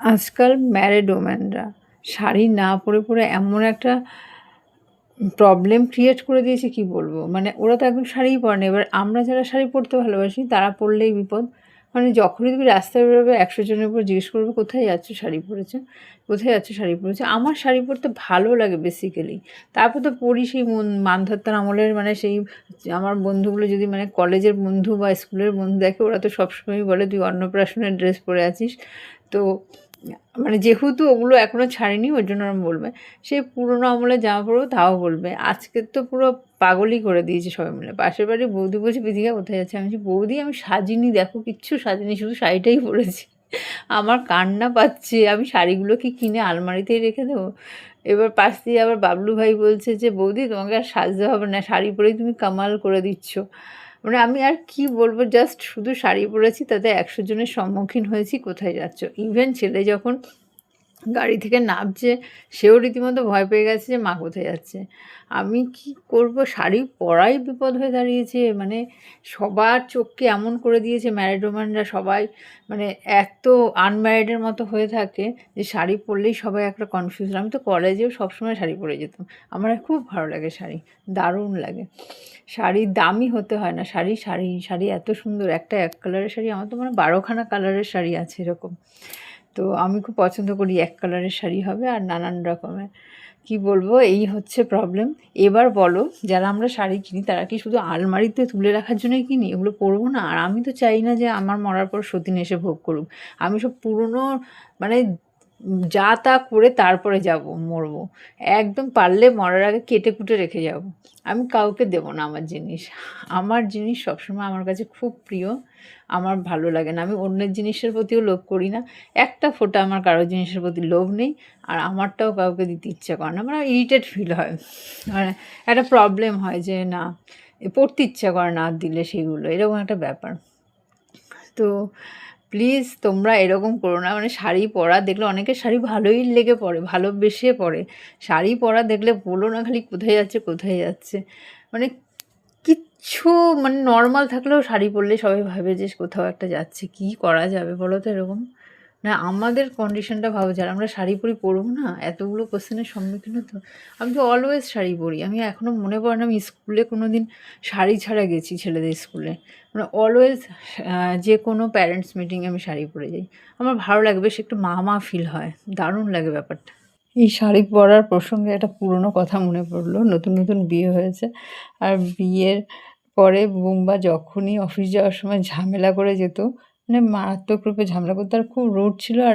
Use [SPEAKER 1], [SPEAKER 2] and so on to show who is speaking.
[SPEAKER 1] আজকাল ম্যারিড ওম্যানরা শাড়ি না পরে এমন একটা প্রবলেম ক্রিয়েট করে দিয়েছে কি বলবো? মানে ওরা তো একদম শাড়িই পরে না। এবার আমরা যারা শাড়ি পরতে ভালোবাসি তারা পরলেই বিপদ। মানে যখনই তুমি রাস্তায় বেরোবে ১০০ জনের উপর জিজ্ঞেস করবে, "কোথায় যাচ্ছ শাড়ি পরেছো? কোথায় যাচ্ছ শাড়ি পরেছো?" আমার শাড়ি পরতে ভালো লাগে বেসিক্যালি। তারপর তো পরি সেই মানধাত্তার আমলের, মানে সেই আমার বন্ধুগুলো যদি মানে কলেজের বন্ধু বা স্কুলের বন্ধু দেখে, ওরা তো সবসময়ই বলে, "তুই অন্নপ্রাশনের ড্রেস পরে আছিস।" তো মানে যেহেতু ওগুলো এখনও ছাড়িনি ওই জন্য ওরম বলবে। সেই পুরোনো আমলের জামা পরবো তাও বলবে। আজকে তো পুরো পাগলই করে দিয়েছে সবাই মিলে। পাশের বাড়ির বৌদি বলছে, "বিথিকা কোথায় যাচ্ছে?" আমি বলছি, "বৌদি আমি সাজিনি, দেখো কিচ্ছু সাজিনি, শুধু শাড়িটাই পরেছি।" আমার কান্না পাচ্ছে। আমি শাড়িগুলো কি কিনে আলমারিতেই রেখে দেবো? এবার পাশ দিয়ে আবার বাবলু ভাই বলছে যে, "বৌদি তোমাকে আর সাজতে হবে না, শাড়ি পরেই তুমি কামাল করে দিচ্ছ।" মানে আমি আর কি বলবো, জাস্ট শুধু শাড়ি পরেছি তাতে ১০০ জনের সম্মুখীন হয়েছি, "কোথায় যাচ্ছ?" ইভেন ছেলে যখন গাড়ি থেকে নামছে সেও রীতিমতো ভয় পেয়ে গেছে যে মা কোথায় যাচ্ছে। আমি কি করব, শাড়ি পরাই বিপদ হয়ে দাঁড়িয়েছে। মানে সবার চোখকে এমন করে দিয়েছে, ম্যারিড ওম্যানরা সবাই মানে এত আনম্যারিডের মতো হয়ে থাকে যে শাড়ি পরলেই সবাই একটা কনফিউশন। আমি তো কলেজেও সবসময় শাড়ি পরে যেতাম। আমার খুব ভালো লাগে শাড়ি, দারুণ লাগে। শাড়ি দামি হতে হয় না, শাড়ি শাড়ি শাড়ি এত সুন্দর। একটা এক কালারের শাড়ি আমার তো মানে ১২ খানা কালারের শাড়ি আছে এরকম। তো আমি খুব পছন্দ করি এক কালারের শাড়ি হবে আর নানান রকমের। কি বলবো, এই হচ্ছে প্রবলেম। এবার বলো, যারা আমরা শাড়ি কিনি তারা কি শুধু আলমারিতে তুলে রাখার জন্যই কিনি? এগুলো পরবো না? আর আমি তো চাই না যে আমার মরার পর সতীন এসে ভোগ করুক। আমি সব পুরনো মানে যা তা করে তারপরে যাবো, মরবো। একদম পারলে মরার আগে কেটে-কুটে রেখে যাবো। আমি কাউকে দেবো না আমার জিনিস। আমার জিনিস সবসময় আমার কাছে খুব প্রিয়। আমার ভালো লাগে না। আমি অন্যের জিনিসের প্রতিও লোভ করি না। একটা ফোঁটা আমার কারো জিনিসের প্রতি লোভ নেই। আর আমারটাও কাউকে দিতে ইচ্ছা করে না। মানে ইরিটেট ফিল হয়। মানে একটা প্রবলেম হয় যে না, পড়তে ইচ্ছা করে না আর দিলে সেগুলো। এরকম একটা ব্যাপার। তো প্লিজ তোমরা এরকম করো না। মানে শাড়ি পরা দেখলে, অনেকের শাড়ি ভালোই লেগে পড়ে, ভালোবেসে পরে। শাড়ি পরা দেখলে বলো না খালি কোথায় যাচ্ছে, কোথায় যাচ্ছে। মানে কিচ্ছু মানে নর্মাল থাকলেও শাড়ি পরলে সবাই ভাবে যে কোথাও একটা যাচ্ছে। কী করা যাবে বলো তো এরকম? না, আমাদের কন্ডিশনটা ভাবো, যারা আমরা শাড়ি পরবো না, এতগুলো কোয়েশ্চেনের সম্মুখীন হতে হয়। আমি তো অলওয়েজ শাড়ি পরি। আমি এখনও মনে পড়ে না আমি স্কুলে কোনো দিন শাড়ি ছাড়া গেছি ছেলেদের স্কুলে। মানে অলওয়েজ যে কোনো প্যারেন্টস মিটিংয়ে আমি শাড়ি পরে যাই। আমার ভালো লাগে, বেশ একটু মা ফিল হয়। দারুণ লাগে ব্যাপারটা। এই শাড়ি পরার প্রসঙ্গে একটা পুরনো কথা মনে পড়লো। নতুন বিয়ে হয়েছে। আর বিয়ের পরে বুম্বা যখনই অফিস যাওয়ার সময় ঝামেলা করে যেত, মানে মারাত্মক রূপে ঝামেলা করতো আর খুব রুড ছিল। আর